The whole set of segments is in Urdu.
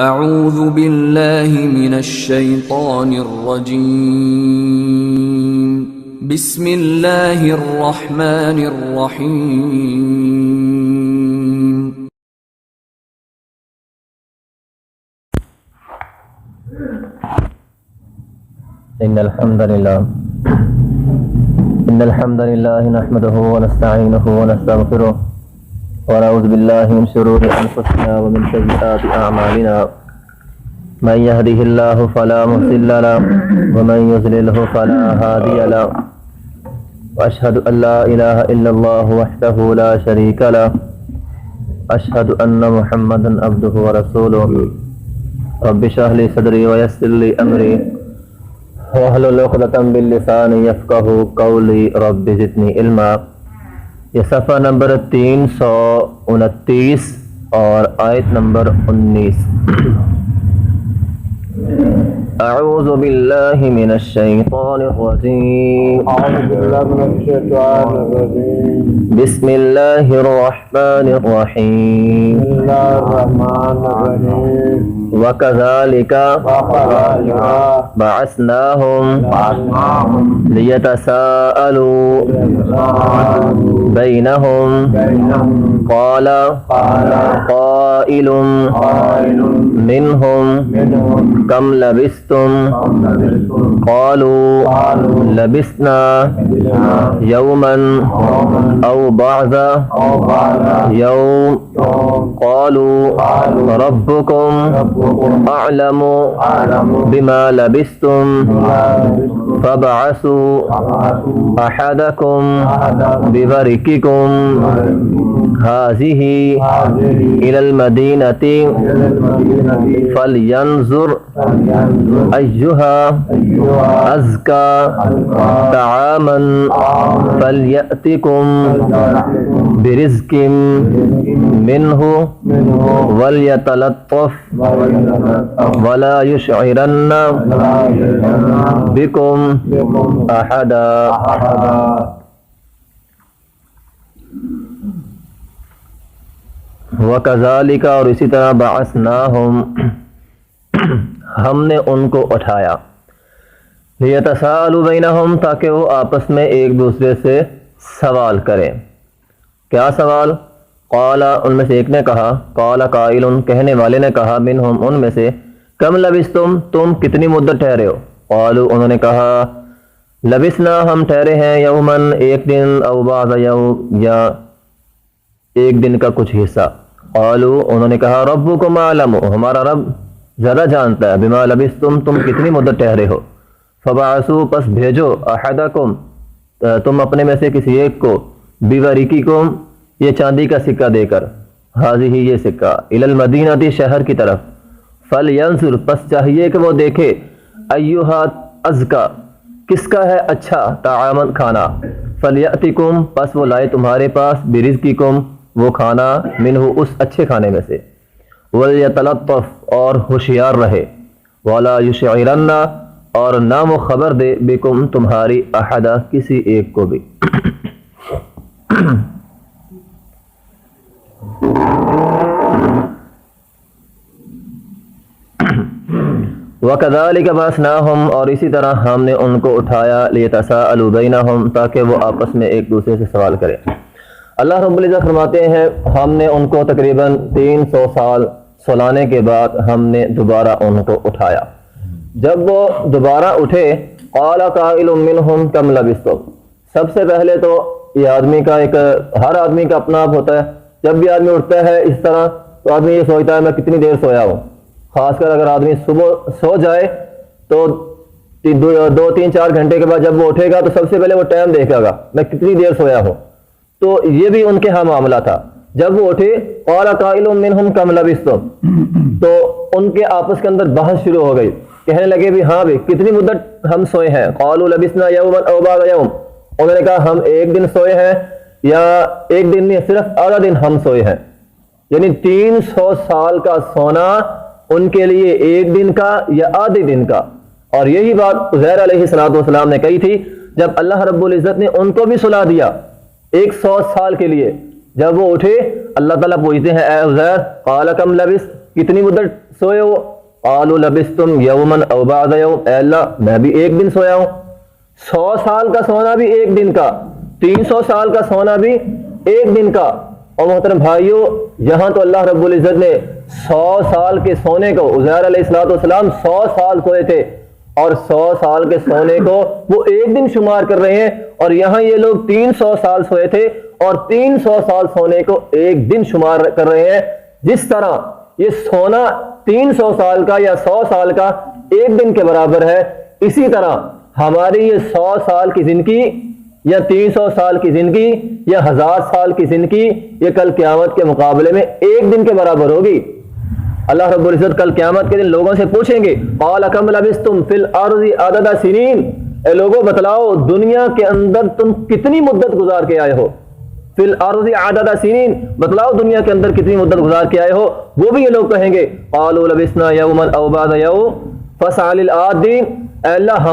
اعوذ باللہ من الشیطان الرجیم بسم اللہ الرحمن الرحیم ان الحمد للہ نحمده ونستعینه ونستغفره ونعوذ باللہ من شرور انفسنا ومن سیئات اعمالنا من يهده الله فلا مضل له ومن يضلل فلا هادي له واشهد ان لا اله الا الله وحده لا شريك له اشهد ان محمدا عبده ورسوله رب اشرح لي صدري ويسر لي امري واحلل عقدۃ من لسانی یفقہوا قولی رب زدنی علما۔ یہ صفحہ نمبر 329 اور آیت نمبر 19۔ اعوذ باللہ من الشیطان الرجیم بسم اللہ الرحمن الرحیم وَكَذَلِكَ بَعَثْنَاهُمْ لِيَتَسَاءَلُوا بَيْنَهُمْ قَالَ قَائِلٌ مِّنْهُمْ كَمْ لَبِثْتُمْ قَالُوا لَبِثْنَا يَوْمًا أَوْ بَعْضَ يَوْمٍ قَالُوا رَبُّكُمْ أعلم بما لبثتم فابعثوا أحدكم بورقكم هذه إلى المدينة فلينظر أيها أزكى طعاما فليأتكم برزق منه وليتلطف ولا يشعرن بكم احدا۔ وَكَذَلِكَ اور اسی طرح بعثناہم ہم نے ان کو اٹھایا لِيَتَسَاءَلُوا بَيْنَهُمْ تاکہ وہ آپس میں ایک دوسرے سے سوال کریں۔ کیا سوال؟ قال ان میں سے ایک نے کہا، قال قائل کہنے والے نے کہا، منہم ان میں سے، کم لبثتم تم کتنی مدت ٹھہرے ہو؟ قالوا انہوں نے کہا، لبثنا ہم ٹھہرے ہیں یومن ایک دن او بعض یوم یا ایک دن کا کچھ حصہ۔ قالوا انہوں نے کہا، ربکم اعلم ہمارا رب زیادہ جانتا ہے، بما لبثتم تم کتنی مدت ٹھہرے ہو۔ فبعثوا پس بھیجو احدکم تم اپنے میں سے کسی ایک کو، بورقکم یہ چاندی کا سکہ دے کر، حاضی ہی یہ سکہ، الی المدینہ شہر کی طرف، فلینظر پس چاہیے کہ وہ دیکھے، ایہا ازکا کس کا ہے اچھا، طعامن کھانا، فلیأتکم پس وہ لائے تمہارے پاس، برزقکم وہ کھانا، منہ اس اچھے کھانے میں سے، ولیتلطف اور ہوشیار رہے، ولا یشعرن اور نہ وہ خبر دے، بکم تمہاری احدا کسی ایک کو بھی۔ وَكَذَلِكَ بَعَثْنَاهُمْ اور اسی طرح ہم نے ان کو اٹھایا لِيَتَسَاءَلُوا بَيْنَهُمْ تاکہ وہ آپس میں ایک دوسرے سے سوال کریں۔ اللہ رب العزت فرماتے ہیں ہم نے ان کو تقریباً 300 سال سلانے کے بعد ہم نے دوبارہ ان کو اٹھایا۔ جب وہ دوبارہ اٹھے، قَالَ قَائِلٌ مِّنْهُمْ كَمْ لَبِثْتُمْ سب سے پہلے تو یہ آدمی کا ہر آدمی کا اپنا آپ ہوتا ہے، جب بھی آدمی اٹھتا ہے اس طرح تو آدمی یہ سوچتا ہے میں کتنی دیر سویا ہوں، خاص کر اگر آدمی صبح سو جائے تو 2-3-4 گھنٹے کے بعد جب وہ اٹھے گا تو سب سے پہلے وہ ٹائم دیکھے گا میں کتنی دیر سویا ہوں۔ تو یہ بھی ان کے ہاں معاملہ تھا، جب وہ اٹھے قال قائل منہم کم لبثتم تو ان کے آپس کے اندر بحث شروع ہو گئی، کہنے لگے بھی ہاں بھی کتنی مدت ہم سوئے ہیں، قالوا لبثنا یوما او بعض یوم انہوں نے کہا ہم ایک دن سوئے ہیں یا ایک دن نہیں صرف آدھا دن ہم سوئے ہیں، یعنی 300 سال کا سونا ان کے لیے ایک دن کا یا آدھے دن کا۔ اور یہی بات عزیر علیہ السلام نے کہی تھی جب اللہ رب العزت نے ان کو بھی سلا دیا 100 سال کے لیے۔ جب وہ اٹھے اللہ تعالیٰ پوچھتے ہیں اے عزیر قال کم لبثت، کتنی مدت سوئے ہو؟ قالوا لبثتم یوما او بعض یوم، اے اللہ میں بھی ایک دن سویا ہوں۔ 100 سال کا سونا بھی ایک دن کا، 300 سال کا سونا بھی ایک دن کا۔ اور محترم بھائیوں، یہاں تو اللہ رب العزت نے 100 سال کے سونے کو، عزیر علیہ السلام 100 سال سوئے تھے اور 100 سال کے سونے کو وہ ایک دن شمار کر رہے ہیں، اور یہاں یہ لوگ 300 سال سوئے تھے اور 300 سال سونے کو ایک دن شمار کر رہے ہیں۔ جس طرح یہ سونا 300 سال کا یا 100 سال کا ایک دن کے برابر ہے، اسی طرح ہماری یہ 100 سال کی زندگی یا 300 سال کی زندگی یا 1000 سال کی زندگی یہ کل قیامت کے مقابلے میں ایک دن کے برابر ہوگی۔ اللہ رب العزت کل قیامت کے دن لوگوں سے پوچھیں گے، قال کم لبثتم فی الارض عدد سنین، اے لوگوں بتلاؤ دنیا کے اندر تم کتنی مدت گزار کے آئے ہو؟ فی الارض عدد سنین، بتلاؤ دنیا کے اندر کتنی مدت گزار کے آئے ہو؟ وہ بھی یہ لوگ کہیں گے قالوا لبثنا یوما او بعض یوم فاسأل العادین، اے اللہ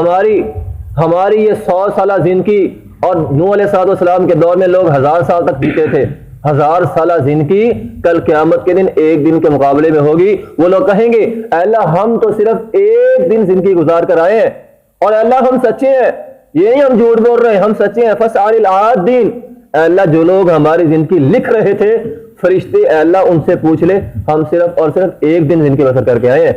ہماری یہ 100 سالہ زندگی، اور نوح علیہ السلام کے دور میں لوگ 1000 سال تک جیتے تھے، 1000 سالہ زندگی کل قیامت کے دن ایک دن کے مقابلے میں ہوگی۔ وہ لوگ کہیں گے اے اللہ ہم تو صرف ایک دن زندگی گزار کر آئے ہیں، اور اے اللہ ہم سچے ہیں، یہ نہیں ہم جھوٹ بول رہے ہیں، ہم سچے ہیں۔ فاسأل العادین، اے اللہ جو لوگ ہماری زندگی لکھ رہے تھے فرشتے، اے اللہ ان سے پوچھ لے، ہم صرف اور صرف ایک دن زندگی بسر کر کے آئے ہیں۔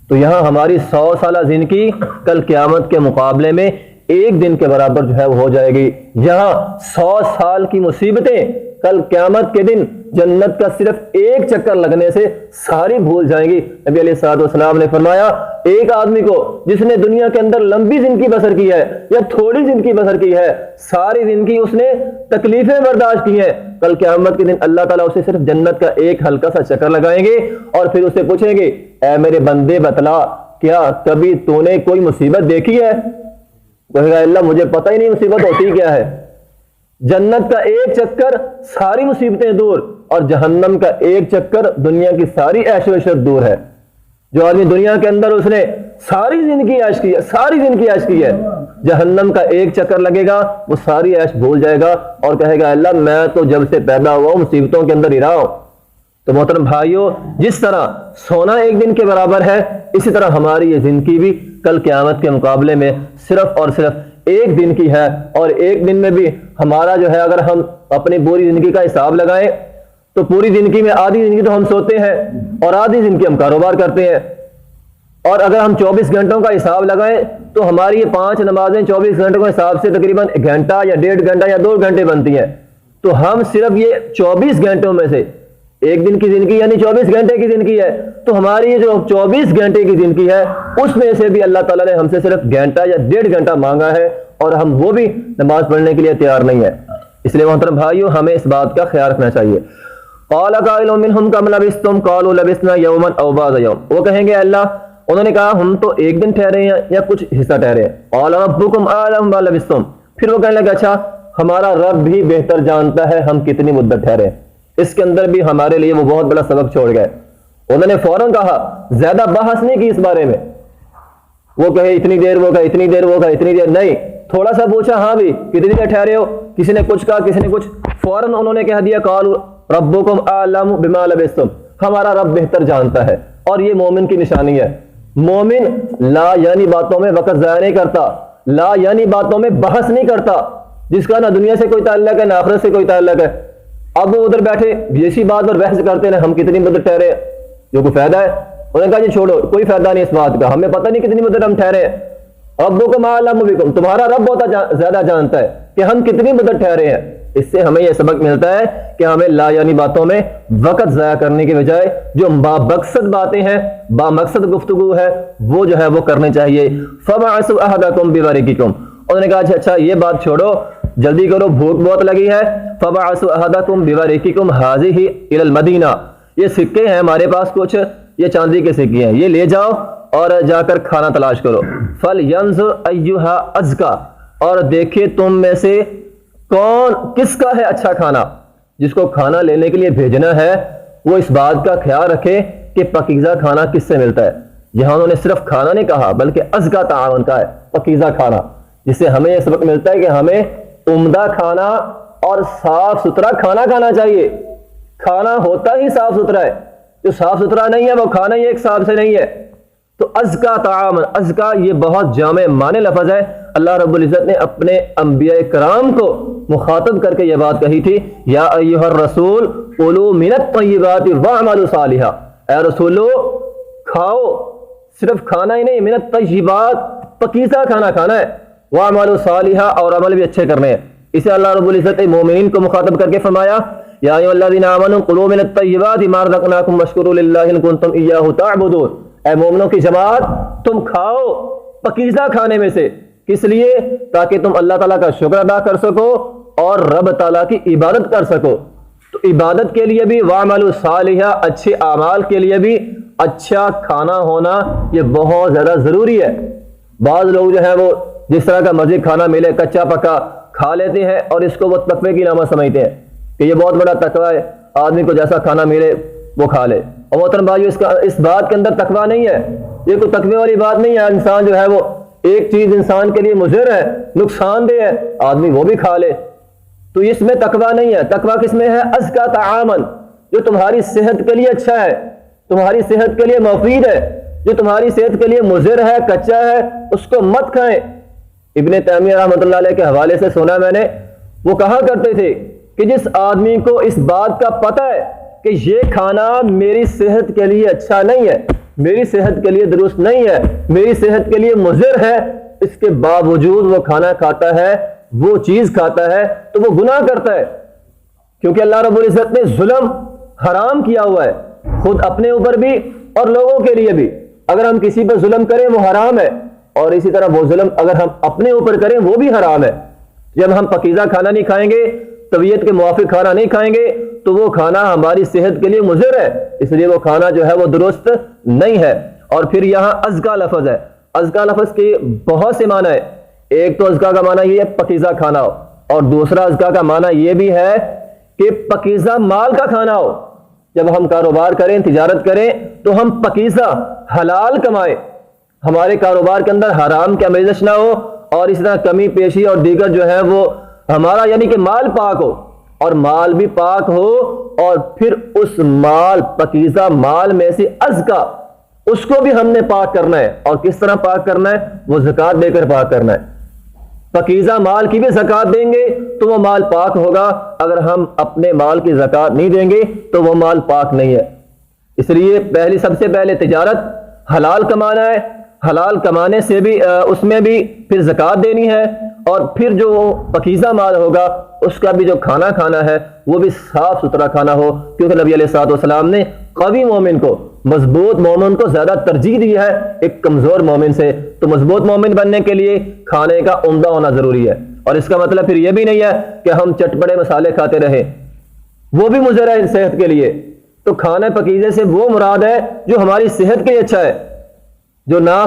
تو یہاں ہماری 100 سالہ زندگی کل قیامت کے مقابلے میں ایک دن کے برابر جو ہے وہ ہو جائے گی۔ یہاں 100 سال کی مصیبتیں کل قیامت کے دن جنت کا صرف ایک چکر لگنے سے ساری بھول جائیں گی۔ نبی علیہ السلام نے فرمایا ایک آدمی کو جس نے دنیا کے اندر لمبی زندگی بسر کی ہے یا تھوڑی زندگی بسر کی ہے، ساری زندگی اس نے تکلیفیں برداشت کی ہیں، کل قیامت کے دن اللہ تعالیٰ اسے صرف جنت کا ایک ہلکا سا چکر لگائیں گے اور پھر اسے پوچھیں گے اے میرے بندے بتلا کیا کبھی تو نے کوئی مصیبت دیکھی ہے؟ کہے گا اللہ مجھے پتہ ہی نہیں مصیبت ہوتی کیا ہے۔ جنت کا ایک چکر ساری مصیبتیں دور، اور جہنم کا ایک چکر دنیا کی ساری عیش و عشرت دور ہے۔ جو آدمی دنیا کے اندر اس نے ساری زندگی عیش کی ہے، جہنم کا ایک چکر لگے گا وہ ساری عیش بھول جائے گا اور کہے گا اللہ میں تو جب سے پیدا ہوا ہوں مصیبتوں کے اندر ہی رہا ہوں۔ تو محترم بھائیوں، جس طرح سونا ایک دن کے برابر ہے، اسی طرح ہماری یہ زندگی بھی کل قیامت کے مقابلے میں صرف اور صرف ایک دن کی ہے، اور ایک دن میں بھی ہمارا جو ہے اگر ہم اپنی پوری زندگی کا حساب لگائیں تو پوری زندگی میں آدھی زندگی تو ہم سوتے ہیں اور آدھی زندگی ہم کاروبار کرتے ہیں، اور اگر ہم 24 گھنٹوں کا حساب لگائیں تو ہماری یہ 5 نمازیں 24 گھنٹوں کے حساب سے تقریباً 1 گھنٹہ یا 1.5 گھنٹہ یا 2 گھنٹے بنتی ہیں۔ تو ہم صرف یہ 24 گھنٹوں میں سے ایک دن کی زندگی یعنی 24 گھنٹے کی زندگی ہے، تو ہماری یہ جو 24 گھنٹے کی زندگی ہے اس میں سے بھی اللہ تعالیٰ نے ہم سے صرف گھنٹہ یا 1.5 گھنٹہ مانگا ہے، اور ہم وہ بھی نماز پڑھنے کے لیے تیار نہیں ہے۔ اس لیے محترم بھائیوں ہمیں اس بات کا خیال رکھنا چاہیے۔ قال قائل منهم كم لبثتم قالوا لبثنا يوما او بعض يوم، وہ کہیں گے اللہ انہوں نے کہا ہم تو ایک دن ٹھہرے ہیں یا کچھ حصہ ٹھہرے ہیں۔ قال ربكم اعلم بما لبثتم، پھر وہ کہنے لگا اچھا ہمارا رب بھی بہتر جانتا ہے ہم کتنی مدت ٹھہرے۔ اس کے اندر بھی ہمارے لیے وہ بہت بڑا سبق چھوڑ گئے۔ انہوں نے فوراً کہا، زیادہ بحث نہیں کی اس بارے میں، وہ کہے اتنی دیر، وہ کہے اتنی دیر، وہ کہے اتنی دیر، نہیں، تھوڑا سا پوچھا ہاں بھی کتنی دیر ٹھہرے ہو، کسی نے کچھ کہا کسی نے کچھ، فوراً انہوں نے کہہ دیا قالوا ربکم اعلم بما لبثتم، ہمارا رب بہتر جانتا ہے۔ اور یہ مومن کی نشانی ہے، مومن لا یعنی باتوں میں وقت ضائع نہیں کرتا، لا یعنی باتوں میں بحث نہیں کرتا، جس کا نہ دنیا سے کوئی تعلق ہے نہ آخرت سے کوئی تعلق ہے۔ اب وہ ادھر بیٹھے اسی بات پر بحث کرتے ہیں ہم کتنی مدت ٹھہرے، جو کوئی فائدہ ہے؟ انہوں نے کہا جی چھوڑو، کوئی فائدہ نہیں اس بات کا، ہمیں پتہ نہیں کتنی مدت ہم ٹھہرے ہیں۔ ربکم اعلم بکم، تمہارا رب بہت زیادہ جانتا ہے کہ ہم کتنی مدت ٹھہرے ہیں۔ اس سے ہمیں یہ سبق ملتا ہے کہ ہمیں لا یعنی باتوں میں وقت ضائع کرنے کے بجائے جو بامقصد باتیں ہیں، بامقصد گفتگو ہے، وہ جو ہے وہ کرنے چاہیے۔ فبعثوا احدکم بورقکم، انہوں نے کہا اچھا یہ بات چھوڑو، جلدی کرو بھوک بہت لگی ہے۔ فبعثوا احدکم بورقکم هذه الى المدینہ، یہ سکے ہیں ہمارے پاس کچھ، یہ چاندی کے سکے ہیں، یہ لے جاؤ اور جا کر کھانا تلاش کرو۔ فلینظر ایھا ازکا، اور دیکھے تم میں سے کون کس کا ہے اچھا کھانا۔ جس کو کھانا لینے کے لیے بھیجنا ہے وہ اس بات کا خیال رکھے کہ پاکیزہ کھانا کس سے ملتا ہے۔ یہاں انہوں نے صرف کھانا نہیں کہا بلکہ ازکا تعاون کا ہے، پاکیزہ کھانا، جس سے ہمیں یہ سبق ملتا ہے کہ ہمیں عمدہ کھانا اور صاف ستھرا کھانا کھانا چاہیے۔ کھانا ہوتا ہی صاف ستھرا ہے، جو صاف ستھرا نہیں ہے وہ کھانا ہی ایک حساب سے نہیں ہے۔ تو ازکا طعام، ازکا یہ بہت جامع معنی لفظ ہے۔ اللہ رب العزت نے اپنے انبیاء کرام کو مخاطب کر کے یہ بات کہی تھی، یا ایھا الرسول کلوا من الطیبات واعملوا صالحا، اے رسولو کھاؤ، صرف کھانا ہی نہیں، من الطیبات پکیزہ کھانا کھانا ہے، واعملوا صالحا اور عمل بھی اچھے کرنے ہیں۔ اسے اللہ رب العزت نے مومنین کو مخاطب کر کے فرمایا، یا ایھا الذین آمنوا کلوا من الطیبات ما رزقناکم واشکروا للہ ان کنتم ایاہ تعبدون، اے مومنوں کی جماعت تم کھاؤ پکیزہ کھانے میں سے، کس لیے؟ تاکہ تم اللہ تعالیٰ کا شکر ادا کر سکو اور رب تعالیٰ کی عبادت کر سکو۔ تو عبادت کے لیے بھی وَاعْمَلُوا صَالِحًا، اچھے اعمال کے لیے بھی اچھا کھانا ہونا یہ بہت زیادہ ضروری ہے۔ بعض لوگ جو ہے وہ جس طرح کا مرضی کھانا ملے کچا پکا کھا لیتے ہیں اور اس کو وہ تقوی کی علامت سمجھتے ہیں کہ یہ بہت بڑا تقوی ہے، آدمی کو جیسا کھانا ملے وہ کھا لے۔ اور محترم بھائیو اس بات کے اندر تقوی نہیں ہے، یہ کوئی تقوی والی بات نہیں ہے۔ انسان جو ہے وہ ایک چیز انسان کے لیے مضر ہے، نقصان دہ ہے، آدمی وہ بھی کھا لے، تو اس میں تقوی نہیں ہے۔ تقوی کس میں ہے؟ ازکا طعامن، جو تمہاری صحت کے لیے اچھا ہے، تمہاری صحت کے لیے مفید ہے، جو تمہاری صحت کے لیے مضر ہے، کچا ہے، اس کو مت کھائیں۔ ابن تیمیہ رحمۃ اللہ علیہ کے حوالے سے سنا میں نے، وہ کہا کرتے تھے کہ جس آدمی کو اس بات کا پتہ ہے کہ یہ کھانا میری صحت کے لیے اچھا نہیں ہے، میری صحت کے لیے درست نہیں ہے، میری صحت کے لیے مضر ہے، اس کے باوجود وہ کھانا کھاتا ہے، وہ چیز کھاتا ہے، تو وہ گناہ کرتا ہے، کیونکہ اللہ رب العزت نے ظلم حرام کیا ہوا ہے، خود اپنے اوپر بھی اور لوگوں کے لیے بھی۔ اگر ہم کسی پر ظلم کریں وہ حرام ہے، اور اسی طرح وہ ظلم اگر ہم اپنے اوپر کریں وہ بھی حرام ہے۔ جب ہم پکیزہ کھانا نہیں کھائیں گے، طبیعت کے موافق کھانا نہیں کھائیں گے، تو وہ کھانا ہماری صحت کے لیے مضر ہے، اس لیے وہ کھانا جو ہے وہ درست نہیں ہے۔ اور پھر یہاں ازکا لفظ ہے، ازکا لفظ کے بہت سے معنی ہے۔ ایک تو ازکا کا معنی یہ ہے پکیزہ کھانا ہو، اور دوسرا ازکا کا معنی یہ بھی ہے کہ پکیزہ مال کا کھانا ہو۔ جب ہم کاروبار کریں، تجارت کریں، تو ہم پکیزہ حلال کمائیں، ہمارے کاروبار کے اندر حرام کی آمیزش نہ ہو، اور اس طرح کمی پیشی اور دیگر جو ہے وہ ہمارا یعنی کہ مال پاک ہو، اور مال بھی پاک ہو، اور پھر اس مال پکیزہ مال میں سے ازکا اس کو بھی ہم نے پاک کرنا ہے۔ اور کس طرح پاک کرنا ہے؟ وہ زکوٰۃ دے کر پاک کرنا ہے۔ پکیزہ مال کی بھی زکوٰۃ دیں گے تو وہ مال پاک ہوگا، اگر ہم اپنے مال کی زکوٰۃ نہیں دیں گے تو وہ مال پاک نہیں ہے۔ اس لیے سب سے پہلے تجارت حلال کمانا ہے، حلال کمانے سے بھی اس میں بھی پھر زکوٰۃ دینی ہے، اور پھر جو پکیزہ مال ہوگا اس کا بھی جو کھانا کھانا ہے وہ بھی صاف ستھرا کھانا ہو، کیونکہ نبی علیہ الصلوۃ والسلام نے قوی مومن کو، مضبوط مومن کو زیادہ ترجیح دی ہے ایک کمزور مومن سے۔ تو مضبوط مومن بننے کے لیے کھانے کا عمدہ ہونا ضروری ہے، اور اس کا مطلب پھر یہ بھی نہیں ہے کہ ہم چٹپٹے مسالے کھاتے رہیں، وہ بھی مضر ہے صحت کے لیے۔ تو کھانے پکیزے سے وہ مراد ہے جو ہماری صحت کے لیے اچھا ہے، جو نہ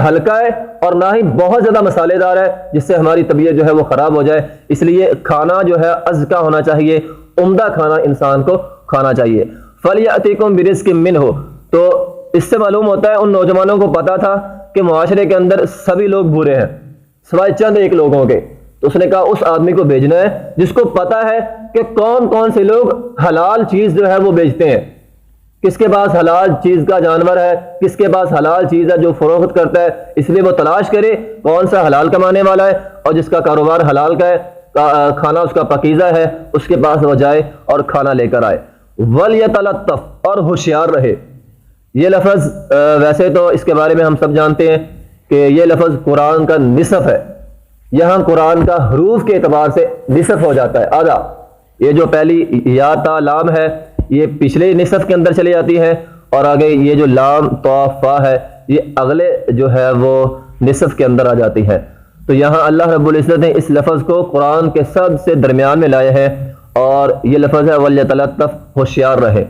ہلکا ہے اور نہ ہی بہت زیادہ مسالے دار ہے جس سے ہماری طبیعت جو ہے وہ خراب ہو جائے۔ اس لیے کھانا جو ہے ازکا ہونا چاہیے، عمدہ کھانا انسان کو کھانا چاہیے۔ فَلْيَأْتِكُمْ بِرِزْقٍ مِّنْهُ، تو اس سے معلوم ہوتا ہے ان نوجوانوں کو پتا تھا کہ معاشرے کے اندر سبھی لوگ برے ہیں سوائے چند ایک لوگوں کے، تو اس نے کہا اس آدمی کو بھیجنا ہے جس کو پتا ہے کہ کون کون سے لوگ حلال چیز جو ہے وہ بیچتے ہیں، کس کے پاس حلال چیز کا جانور ہے، کس کے پاس حلال چیز ہے جو فروخت کرتا ہے، اس لیے وہ تلاش کرے کون سا حلال کمانے والا ہے، اور جس کا کاروبار حلال کا ہے، کھانا اس کا پکیزہ ہے، اس کے پاس وہ جائے اور کھانا لے کر آئے۔ وَلْيَتَلَطَّفْ، اور ہوشیار رہے۔ یہ لفظ ویسے تو اس کے بارے میں ہم سب جانتے ہیں کہ یہ لفظ قرآن کا نصف ہے، یہاں قرآن کا حروف کے اعتبار سے نصف ہو جاتا ہے، آدھا۔ یہ جو پہلی یا تا لام ہے یہ پچھلے نصف کے اندر چلی جاتی ہے، اور آگے یہ جو لام تو فا ہے یہ اگلے جو ہے وہ نصف کے اندر آ جاتی ہے۔ تو یہاں اللہ رب العزت نے اس لفظ کو قرآن کے سب سے درمیان میں لائے ہیں، اور یہ لفظ ہے وَلْيَتَلَطَّفْ، ہوشیار رہے۔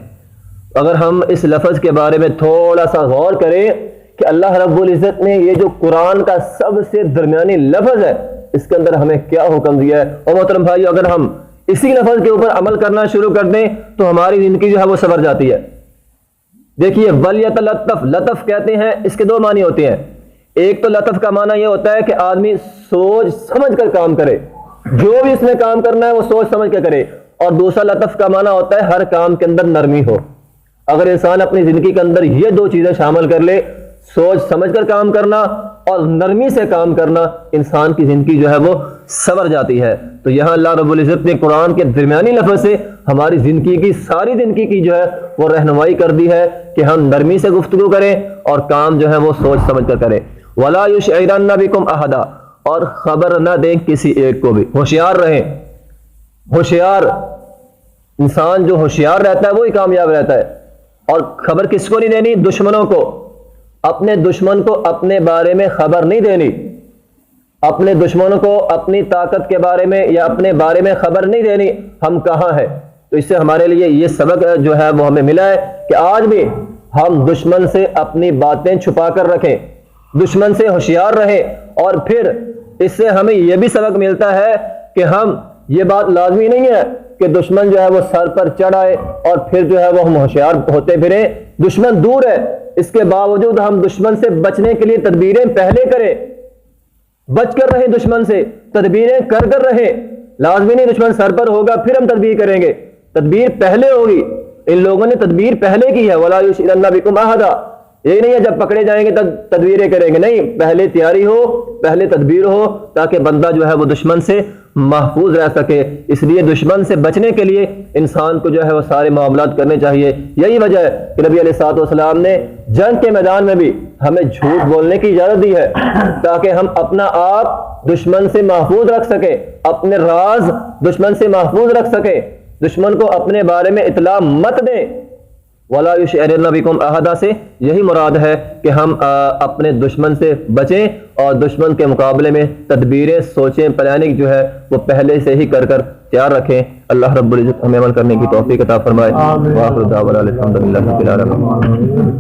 اگر ہم اس لفظ کے بارے میں تھوڑا سا غور کریں کہ اللہ رب العزت نے یہ جو قرآن کا سب سے درمیانی لفظ ہے اس کے اندر ہمیں کیا حکم دیا ہے، اور محترم بھائی اگر ہم اسی لفظ کے اوپر عمل کرنا شروع کر دیں تو ہماری زندگی جو ہے وہ سنور جاتی ہے۔ دیکھیے وَلْيَتَلَطَّفْ، لطف کہتے ہیں، اس کے دو معنی ہوتے ہیں۔ ایک تو لطف کا معنی یہ ہوتا ہے کہ آدمی سوچ سمجھ کر کام کرے، جو بھی اس میں کام کرنا ہے وہ سوچ سمجھ کے کرے، اور دوسرا لطف کا معنی ہوتا ہے ہر کام کے اندر نرمی ہو، اگر انسان اپنی زندگی کے اندر یہ دو چیزیں شامل کر لے، سوچ سمجھ کر کام کرنا اور نرمی سے کام کرنا، انسان کی زندگی جو ہے وہ سنور جاتی ہے۔ تو یہاں اللہ رب العزت نے قرآن کے درمیانی لفظ سے ہماری زندگی کی، ساری زندگی کی جو ہے وہ رہنمائی کر دی ہے کہ ہم نرمی سے گفتگو کریں اور کام جو ہے وہ سوچ سمجھ کر کریں۔ وَلَا يُشْعِرَنَّ بِكُمْ أَحَدًا، اور خبر نہ دیں کسی ایک کو بھی۔ ہوشیار رہیں۔ ہوشیار انسان جو ہوشیار رہتا ہے وہی کامیاب رہتا ہے۔ اور خبر کس کو نہیں دینی؟ دشمنوں کو۔ اپنے دشمن کو اپنے بارے میں خبر نہیں دینی، اپنے دشمنوں کو اپنی طاقت کے بارے میں یا اپنے بارے میں خبر نہیں دینی ہم کہاں ہیں۔ تو اس سے ہمارے لیے یہ سبق جو ہے وہ ہمیں ملا ہے کہ آج بھی ہم دشمن سے اپنی باتیں چھپا کر رکھیں، دشمن سے ہوشیار رہیں، اور پھر اس سے ہمیں یہ بھی سبق ملتا ہے کہ ہم، یہ بات لازمی نہیں ہے کہ دشمن جو ہے وہ سر پر چڑھ آئے اور پھر جو ہے وہ ہم ہوشیار ہوتے پھریں۔ دشمن دور ہے، اس کے باوجود ہم دشمن سے بچنے کے لیے تدبیریں پہلے کریں، بچ کر رہیں، دشمن سے تدبیریں کر کر رہیں۔ لازمی نہیں دشمن سر پر ہوگا پھر ہم تدبیر کریں گے، تدبیر پہلے ہوگی۔ ان لوگوں نے تدبیر پہلے کی ہے۔ وَلَا يُشْعِرَنَّ بِكُمْ أَحَدًا، یہ نہیں ہے جب پکڑے جائیں گے تب تدبیریں کریں گے، نہیں، پہلے تیاری ہو، پہلے تدبیر ہو، تاکہ بندہ جو ہے وہ دشمن سے محفوظ رہ سکے۔ اس لیے دشمن سے بچنے کے لیے انسان کو جو ہے وہ سارے معاملات کرنے چاہیے۔ یہی وجہ ہے کہ نبی علیہ الصلوۃ والسلام نے جنگ کے میدان میں بھی ہمیں جھوٹ بولنے کی اجازت دی ہے، تاکہ ہم اپنا آپ دشمن سے محفوظ رکھ سکیں، اپنے راز دشمن سے محفوظ رکھ سکیں، دشمن کو اپنے بارے میں اطلاع مت دیں۔ وَلَا يُشْعِرَنَّ بِكُمْ أَحَدًا سے یہی مراد ہے کہ ہم اپنے دشمن سے بچیں اور دشمن کے مقابلے میں تدبیریں، سوچیں، پلاننگ جو ہے وہ پہلے سے ہی کر تیار رکھیں۔ اللہ رب العزت ہمیں عمل کرنے کی توفیق عطا فرمائے۔ وآخر دعوانا الحمدللہ رب العالمین۔